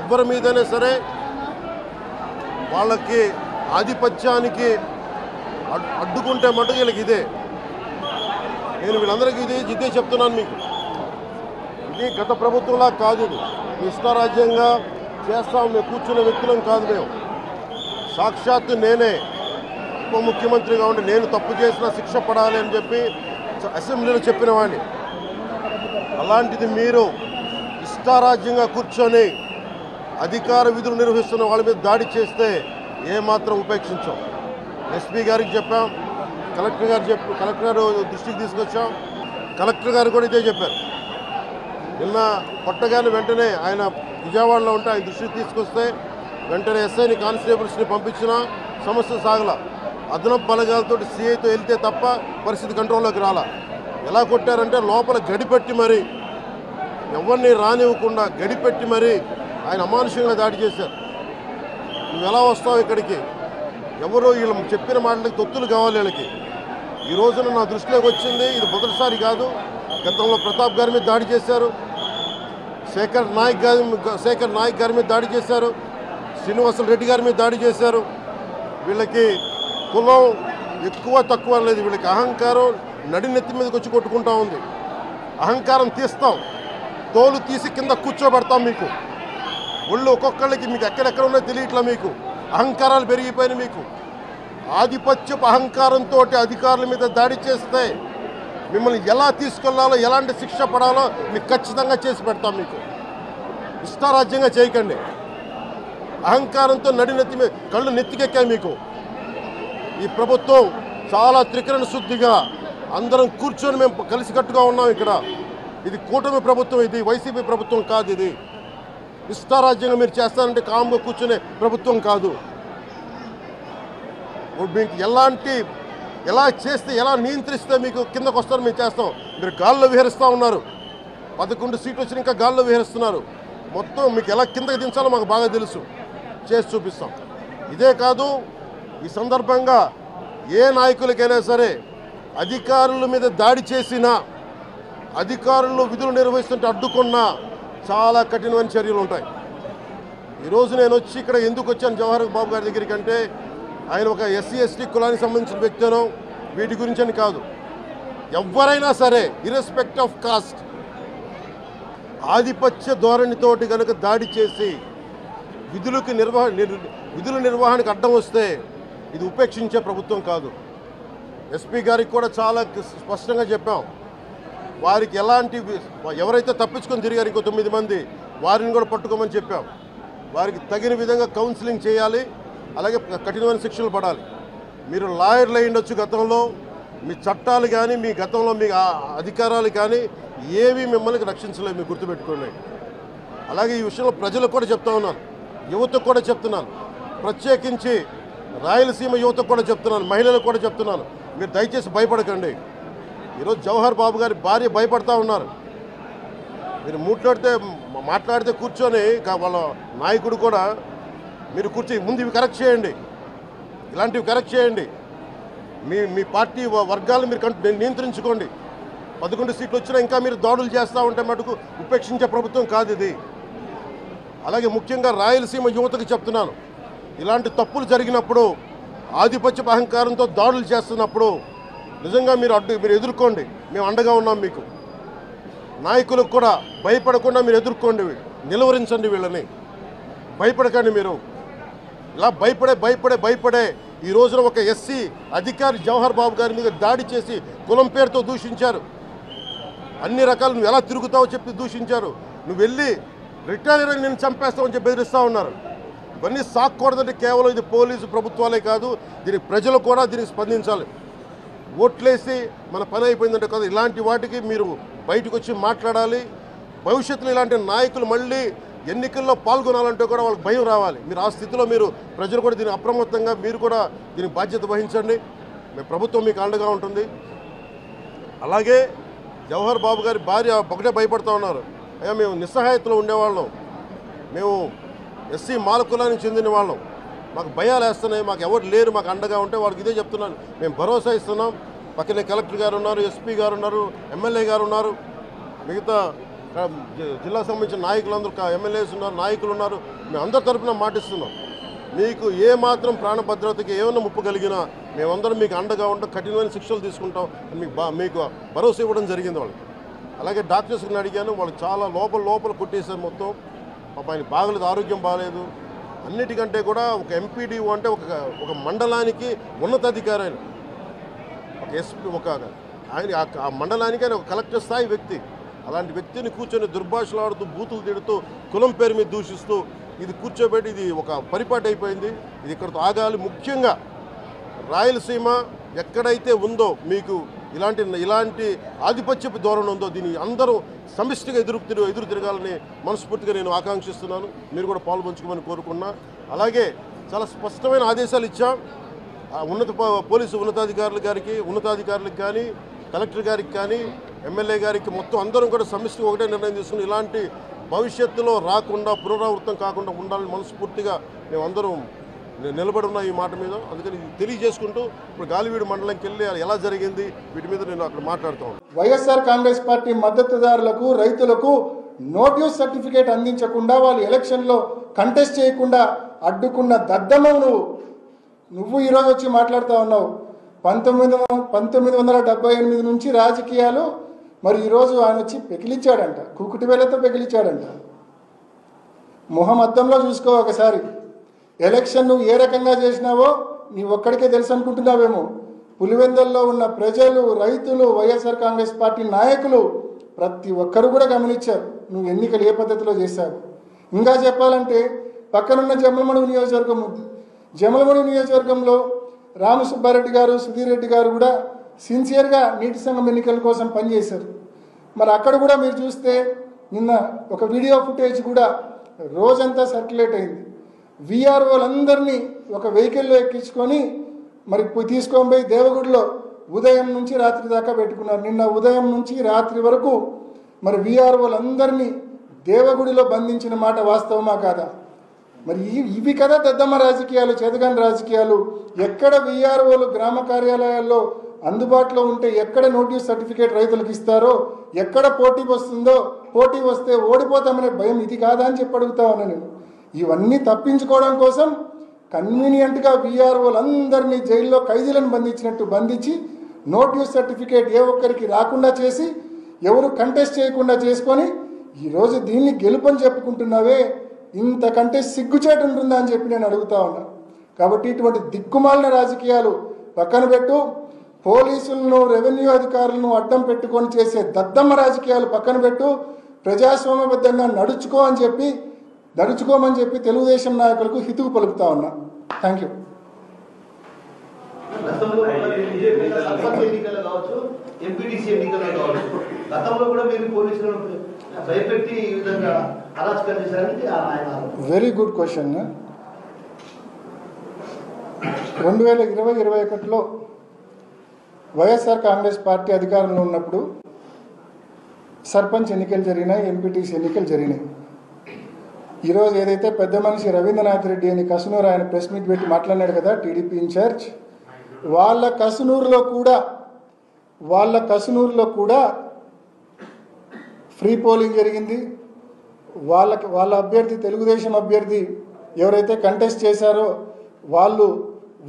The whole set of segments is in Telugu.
ఎవరి మీదైనా సరే వాళ్ళకి ఆధిపత్యానికి అడ్డుకుంటే మటుకు వీళ్ళకి ఇదే. నేను వీళ్ళందరికీ ఇదే చెప్తున్నాను మీకు. ఇది గత ప్రభుత్వంలా కాదు. ఇది ఇష్టారాజ్యంగా చేస్తాం మేము కూర్చున్న వ్యక్తులం కాదు. మేము సాక్షాత్తు నేనే ఉప ముఖ్యమంత్రిగా ఉండి నేను తప్పు చేసినా శిక్ష పడాలి అని చెప్పి అసెంబ్లీలో చెప్పిన వాడిని. అలాంటిది మీరు ఇష్టారాజ్యంగా కూర్చొని అధికార విధులు నిర్వహిస్తున్న వాళ్ళ మీద దాడి చేస్తే ఏమాత్రం ఉపేక్షించాం. ఎస్పీ గారికి చెప్పాం, కలెక్టర్ గారు దృష్టికి తీసుకొచ్చాం. కలెక్టర్ గారు కూడా ఇదే చెప్పారు. నిన్న కొట్టగానే వెంటనే ఆయన విజయవాడలో ఉంటే ఆయన దృష్టికి తీసుకొస్తే వెంటనే ఎస్ఐని కానిస్టేబుల్స్ని పంపించిన సమస్య సాగల. అదనపు బలగాలతో సిఐతో వెళ్తే తప్ప పరిస్థితి కంట్రోల్లోకి రాలా. ఎలా కొట్టారంటే లోపల గడిపెట్టి మరి ఎవరిని రానివ్వకుండా గడిపెట్టి మరి ఆయన అమానుషంగా దాడి చేశారు. నువ్వు ఎలా వస్తావు ఇక్కడికి? ఎవరో వీళ్ళు చెప్పిన మాటలకి తొత్తులు కావాలి వీళ్ళకి. ఈ రోజున నా దృష్టిలోకి వచ్చింది, ఇది మొదటిసారి కాదు. గతంలో ప్రతాప్ గారి మీద దాడి చేశారు, శేఖర్ నాయక్ గారి మీద దాడి చేశారు, శ్రీనివాసులు రెడ్డి గారి మీద దాడి చేశారు. వీళ్ళకి కులం ఎక్కువ తక్కువ లేదు. వీళ్ళకి అహంకారం నడినెత్తి మీదకి వచ్చి కొట్టుకుంటా ఉంది. అహంకారం తీస్తాం, తోలు తీసి కింద కూర్చోబెడతాం. మీకు ఒళ్ళు ఒక్కొక్కళ్ళకి మీకు ఎక్కడెక్కడ ఉన్నో తెలియట్లా. మీకు అహంకారాలు పెరిగిపోయినాయి. మీకు ఆధిపత్యపు అహంకారంతో అధికారుల మీద దాడి చేస్తే మిమ్మల్ని ఎలా తీసుకెళ్లాలో, ఎలాంటి శిక్ష పడాలో మీకు ఖచ్చితంగా చేసి పెడతాం. మీకు ఇష్టారాజ్యంగా చేయకండి. అహంకారంతో నడినెత్తి మీద కళ్ళు నెత్తికెక్కాయి. మీకు ఈ ప్రభుత్వం చాలా త్రికరణ శుద్ధిగా అందరం కూర్చొని మేము కలిసికట్టుగా ఉన్నాం. ఇక్కడ ఇది కూటమి ప్రభుత్వం, ఇది వైసీపీ ప్రభుత్వం కాదు. ఇది ఇష్టారాజ్యంగా మీరు చేస్తారంటే కామ్గా కూర్చునే ప్రభుత్వం కాదు. మీకు ఎలా చేస్తే, ఎలా నియంత్రిస్తే మీకు కిందకు వస్తారో మేము చేస్తాం. మీరు గాల్లో విహరిస్తూ ఉన్నారు. 11 సీట్లు వచ్చి ఇంకా గాల్లో విహరిస్తున్నారు. మొత్తం మీకు ఎలా కిందకి దించాలో మాకు బాగా తెలుసు. చేసి చూపిస్తాం. ఇదే కాదు, ఈ సందర్భంగా ఏ నాయకులకైనా సరే అధికారుల మీద దాడి చేసినా, అధికారులు విధులు నిర్వహిస్తుంటే అడ్డుకున్నా చాలా కఠినమైన చర్యలు ఉంటాయి. ఈరోజు నేను వచ్చి ఇక్కడ ఎందుకు వచ్చాను జవహర్ బాబు గారి దగ్గరికి అంటే, ఆయన ఒక ఎస్సీ ఎస్టీ కులానికి సంబంధించిన వ్యక్తినో వీటి గురించి అని కాదు. ఎవరైనా సరే ఇర్రెస్పెక్ట్ ఆఫ్ కాస్ట్ ఆధిపత్య ధోరణితోటి కనుక దాడి చేసి విధుల నిర్వహణకు అడ్డం వస్తే ఇది ఉపేక్షించే ప్రభుత్వం కాదు. ఎస్పీ గారికి కూడా చాలా స్పష్టంగా చెప్పాం. వారికి ఎవరైతే తప్పించుకొని తిరిగారు ఇంకో 9 మంది, వారిని కూడా పట్టుకోమని చెప్పాం. వారికి తగిన విధంగా కౌన్సిలింగ్ చేయాలి, అలాగే కఠినమైన శిక్షలు పడాలి. మీరు లాయర్లు అయ్యిండొచ్చు గతంలో, మీ చట్టాలు కానీ మీ గతంలో మీ అధికారాలు కానీ ఏవి మిమ్మల్ని రక్షించలేవు. మీరు గుర్తుపెట్టుకోండి. అలాగే ఈ విషయంలో ప్రజలకు కూడా చెప్తా ఉన్నాను, యువతకు కూడా చెప్తున్నాను, ప్రత్యేకించి రాయలసీమ యువతకు కూడా చెప్తున్నాను, మహిళలకు కూడా చెప్తున్నాను, మీరు దయచేసి భయపడకండి. ఈరోజు జవహర్ బాబు గారి భార్య భయపడతా ఉన్నారు. మీరు మాట్లాడితే కూర్చొని వాళ్ళ నాయకుడు కూడా మీరు కూర్చొని ముందు ఇవి కరెక్ట్ చేయండి, ఇలాంటివి కరెక్ట్ చేయండి, మీ పార్టీ వర్గాలను మీరు నియంత్రించుకోండి. 11 సీట్లు వచ్చినా ఇంకా మీరు దాడులు చేస్తూ ఉంటే మటుకు ఉపేక్షించే ప్రభుత్వం కాదు ఇది. అలాగే ముఖ్యంగా రాయలసీమ యువతకు చెప్తున్నాను, ఇలాంటి తప్పులు జరిగినప్పుడు, ఆధిపత్య అహంకారంతో దాడులు చేస్తున్నప్పుడు నిజంగా మీరు ఎదుర్కోండి. మేము అండగా ఉన్నాం మీకు. నాయకులకు కూడా భయపడకుండా మీరు ఎదుర్కోండి, నిలువరించండి వీళ్ళని. భయపడకండి. మీరు ఇలా భయపడే ఈ రోజున ఒక ఎస్సీ అధికారి జవహర్ బాబు గారి మీద దాడి చేసి కులం పేరుతో దూషించారు. అన్ని రకాలు నువ్వు ఎలా తిరుగుతావో చెప్పి దూషించారు. నువ్వు వెళ్ళి రిటైర్ అని నేను చంపేస్తావని చెప్పి బెదిరిస్తూ ఉన్నారు. ఇవన్నీ సాక్కూడదంటే కేవలం ఇది పోలీసు ప్రభుత్వాలే కాదు, దీనికి ప్రజలు కూడా దీనికి స్పందించాలి. ఓట్లేసి మన పని అయిపోయిందంటే కాదు, ఇలాంటి వాటికి మీరు బయటకు వచ్చి మాట్లాడాలి. భవిష్యత్తులో ఇలాంటి నాయకులు మళ్ళీ ఎన్నికల్లో పాల్గొనాలంటే కూడా వాళ్ళకి భయం రావాలి. మీరు ఆ స్థితిలో ప్రజలు కూడా దీనికి అప్రమత్తంగా మీరు కూడా దీనికి బాధ్యత వహించండి. ప్రభుత్వం మీకు అండగా ఉంటుంది. అలాగే జవహర్ బాబు గారి భార్య ఒకటే భయపడుతూ ఉన్నారు, అయ్యా మేము నిస్సహాయతలో ఉండేవాళ్ళం, మేము ఎస్సీ మాల కులానికి చెందిన వాళ్ళం, మాకు భయాలు వేస్తున్నాయి, మాకు ఎవరు లేరు మాకు అండగా ఉంటే వాళ్ళకి ఇదే చెప్తున్నాను. మేము భరోసా ఇస్తున్నాం. పక్కనే కలెక్టర్ గారు ఉన్నారు, ఎస్పీ గారు ఉన్నారు, ఎమ్మెల్యే గారు ఉన్నారు, మిగతా జిల్లా సంబంధించిన నాయకులందరూ ఎమ్మెల్యేస్ ఉన్నారు, నాయకులు ఉన్నారు. మేము అందరి తరఫున మాటిస్తున్నాం, మీకు ఏ మాత్రం ప్రాణ భద్రతకి ఏమైనా ముప్పు కలిగినా మేమందరం మీకు అండగా ఉంటాం, కఠినమైన శిక్షలు తీసుకుంటాం అని మీకు భరోసా ఇవ్వడం జరిగింది వాళ్ళకి. అలాగే డాక్టర్స్ని అడిగాను, వాళ్ళు చాలా లోపల కొట్టేశారు మొత్తం. పాప ఆయన బాగలేదు, ఆరోగ్యం బాగలేదు. అన్నిటికంటే కూడా ఒక ఎంపీడీఓ అంటే ఒక మండలానికి ఉన్నతాధికారి ఆయన, ఒక ఎస్పీ, ఆయన ఆ మండలానికి ఆయన ఒక కలెక్టర్ స్థాయి వ్యక్తి. అలాంటి వ్యక్తిని కూర్చొని దుర్భాషలాడుతూ, బూతులు తిడుతూ, కులం పేరు మీద దూషిస్తూ ఇది కూర్చోబెట్టి ఇది ఒక పరిపాటి అయిపోయింది. ఇది ఇక్కడితో ఆగాలి. ముఖ్యంగా రాయలసీమ ఎక్కడైతే ఉందో మీకు ఇలాంటి ఆధిపత్యపు ధోరణి ఉందో దీన్ని అందరూ సమిష్టిగా ఎదురు తిరగాలని మనస్ఫూర్తిగా నేను ఆకాంక్షిస్తున్నాను. మీరు కూడా పాల్పంచుకోమని కోరుకున్నా. అలాగే చాలా స్పష్టమైన ఆదేశాలు ఇచ్చాం పోలీసు ఉన్నతాధికారులకు కానీ, కలెక్టర్ గారికి కానీ, ఎమ్మెల్యే గారికి, మొత్తం అందరం కూడా సమిష్టిగా ఒకటే నిర్ణయం తీసుకుని ఇలాంటి భవిష్యత్తులో రాకుండా, పునరావృతం కాకుండా ఉండాలని మనస్ఫూర్తిగా మేమందరం నిలబడి ఉన్న ఈ మాట మీద. అందుకని తెలియజేసుకుంటూ ఇప్పుడు గాలివీడు మండలంకి వెళ్ళి ఎలా జరిగింది వీటి మీద నేను అక్కడ మాట్లాడుతాను. వైఎస్ఆర్ కాంగ్రెస్ పార్టీ మద్దతుదారులకు, రైతులకు నో డ్యూస్ సర్టిఫికేట్ అందించకుండా, వాళ్ళు ఎలక్షన్లో కంటెస్ట్ చేయకుండా అడ్డుకున్న దద్దమ్మను నువ్వు ఈరోజు వచ్చి మాట్లాడుతూ ఉన్నావు. 1978 నుంచి రాజకీయాలు, మరి ఈరోజు ఆయన వచ్చి పెకిలిచ్చాడంట, కుకుటి వేలతో పెకిలిచ్చాడంట. మొహం అద్దంలో చూసుకో ఒకసారి. ఎలక్షన్ నువ్వు ఏ రకంగా చేసినావో నీ ఒక్కడికే తెలుసు అనుకుంటున్నావేమో. పులివెందుల్లో ఉన్న ప్రజలు, రైతులు, వైఎస్ఆర్ కాంగ్రెస్ పార్టీ నాయకులు ప్రతి ఒక్కరు కూడా గమనించారు నువ్వు ఎన్నికలు ఏ పద్ధతిలో చేశావు. ఇంకా చెప్పాలంటే పక్కనున్న జమ్మలమడుగు నియోజకవర్గం ఉంది. జమ్మలమడుగు నియోజకవర్గంలో రామసుబ్బారెడ్డి గారు, సుధీర్ రెడ్డి గారు కూడా సిన్సియర్గా నీటి సంఘం ఎన్నికల కోసం పనిచేశారు. మరి అక్కడ కూడా మీరు చూస్తే నిన్న ఒక వీడియో ఫుటేజ్ కూడా రోజంతా సర్క్యులేట్ అయింది. వీఆర్ఓలందరినీ ఒక వెహికల్లో ఎక్కించుకొని మరి తీసుకొని పోయి దేవగుడిలో ఉదయం నుంచి రాత్రి దాకా పెట్టుకున్నారు. నిన్న ఉదయం నుంచి రాత్రి వరకు మరి వీఆర్ఓలందరినీ దేవగుడిలో బంధించిన మాట వాస్తవమా కాదా? మరి ఇవి కదా దద్దమ్మ రాజకీయాలు, చేతగాని రాజకీయాలు. ఎక్కడ వీఆర్ఓలు గ్రామ కార్యాలయాల్లో అందుబాటులో ఉంటే ఎక్కడ నోటీస్ సర్టిఫికేట్ రైతులకు ఇస్తారో, ఎక్కడ పోటీ వస్తుందో, పోటీ వస్తే ఓడిపోతామనే భయం ఇది కాదా అని చెప్పి అడుగుతా ఉన్నా నేను. ఇవన్నీ తప్పించుకోవడం కోసం కన్వీనియంట్గా వీఆర్ఓలందరినీ జైల్లో ఖైదీలను బంధించినట్టు బంధించి నోటీస్ సర్టిఫికేట్ ఏ ఒక్కరికి రాకుండా చేసి, ఎవరు కంటెస్ట్ చేయకుండా చేసుకొని ఈరోజు దీన్ని గెలుపని చెప్పుకుంటున్నావే, ఇంతకంటే సిగ్గుచేటు ఉంటుందా అని చెప్పి నేను అడుగుతా ఉన్నా. కాబట్టి ఇటువంటి దిక్కుమాలిన రాజకీయాలు పక్కన పెట్టు. పోలీసులను, రెవెన్యూ అధికారులను అడ్డం పెట్టుకొని చేసే దద్దమ్మ రాజకీయాలు పక్కన పెట్టు. ప్రజాస్వామ్యబద్ధంగా నడుచుకోమని చెప్పి తెలుగుదేశం నాయకులకు హితువు పలుకుతా ఉన్నా. Thank you. Very good question. 2020-21లో వైఎస్ఆర్ కాంగ్రెస్ పార్టీ అధికారంలో ఉన్నప్పుడు సర్పంచ్ ఎన్నికలు జరిగినాయి, ఎంపీటీసీ ఎన్నికలు జరిగినాయి. ఈరోజు ఏదైతే పెద్ద మనిషి రవీంద్రనాథ్ రెడ్డి అని కసునూరు ఆయన ప్రెస్ మీట్ పెట్టి మాట్లాడినాడు కదా, టీడీపీ ఇన్ఛార్జ్, వాళ్ళ కసునూరులో కూడా ఫ్రీ పోలింగ్ జరిగింది. వాళ్ళ అభ్యర్థి, తెలుగుదేశం అభ్యర్థి ఎవరైతే కంటెస్ట్ చేశారో వాళ్ళు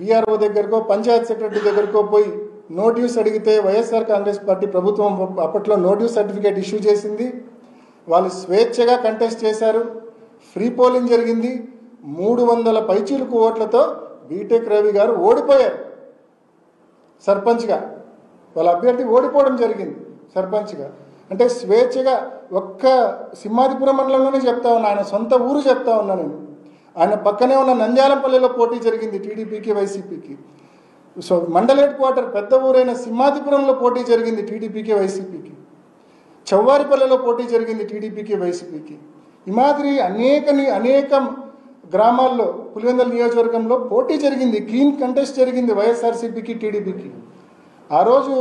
వీఆర్ఓ దగ్గరకో, పంచాయత్ సెక్రటరీ దగ్గరకో పోయి నోటీస్ అడిగితే వైఎస్ఆర్ కాంగ్రెస్ పార్టీ ప్రభుత్వం అప్పట్లో నోటీస్ సర్టిఫికేట్ ఇష్యూ చేసింది. వాళ్ళు స్వేచ్ఛగా కంటెస్ట్ చేశారు. ఫ్రీ పోలింగ్ జరిగింది. 300 పైచీలకు ఓట్లతో బీటెక్ రవి గారు ఓడిపోయారు సర్పంచ్గా. వాళ్ళ అభ్యర్థి ఓడిపోవడం జరిగింది సర్పంచ్గా. అంటే స్వేచ్ఛగా ఒక్క సింహాదిపురం మండలంలోనే చెప్తా ఉన్నా, ఆయన సొంత ఊరు చెప్తా ఉన్నా నేను. ఆయన పక్కనే ఉన్న నంద్యాలంపల్లిలో పోటీ జరిగింది టీడీపీకి, వైసీపీకి. సో మండల్ హెడ్ క్వార్టర్ పెద్ద ఊరైన సింహాదిపురంలో పోటీ జరిగింది టీడీపీకి, వైసీపీకి. చౌవారిపల్లిలో పోటీ జరిగింది టీడీపీకి, వైసీపీకి. ఈ మాదిరి అనేక గ్రామాల్లో పులివెందుల నియోజకవర్గంలో పోటీ జరిగింది, క్లీన్ కంటెస్ట్ జరిగింది వైఎస్ఆర్సీపీకి, టీడీపీకి. ఆ రోజు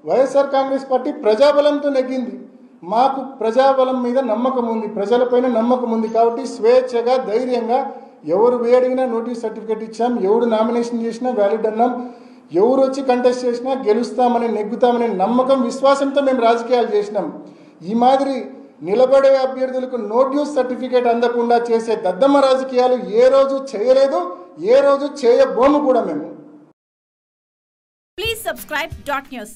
వైఎస్ఆర్ కాంగ్రెస్ పార్టీ ప్రజాబలంతో నెగ్గింది. మాకు ప్రజాబలం మీద నమ్మకం ఉంది, ప్రజలపైన నమ్మకం ఉంది. కాబట్టి స్వేచ్ఛగా, ధైర్యంగా ఎవరు వేడిగినా నోటీస్ సర్టిఫికేట్ ఇచ్చాం, ఎవరు నామినేషన్ చేసినా వ్యాలిడ్ అన్నాం, ఎవరు వచ్చి కంటెస్ట్ చేసినా గెలుస్తామని, నెగ్గుతామనే నమ్మకం, విశ్వాసంతో మేము రాజకీయాలు చేసినాం. ఈ మాదిరి నిలబడే అభ్యర్థులకు నో డ్యూస్ సర్టిఫికేట్ అందకుండా చేసే దద్దమ్మ రాజకీయాలు ఏ రోజు చేయలేదు, ఏ రోజు చేయబోము కూడా మేము. Please subscribe .news.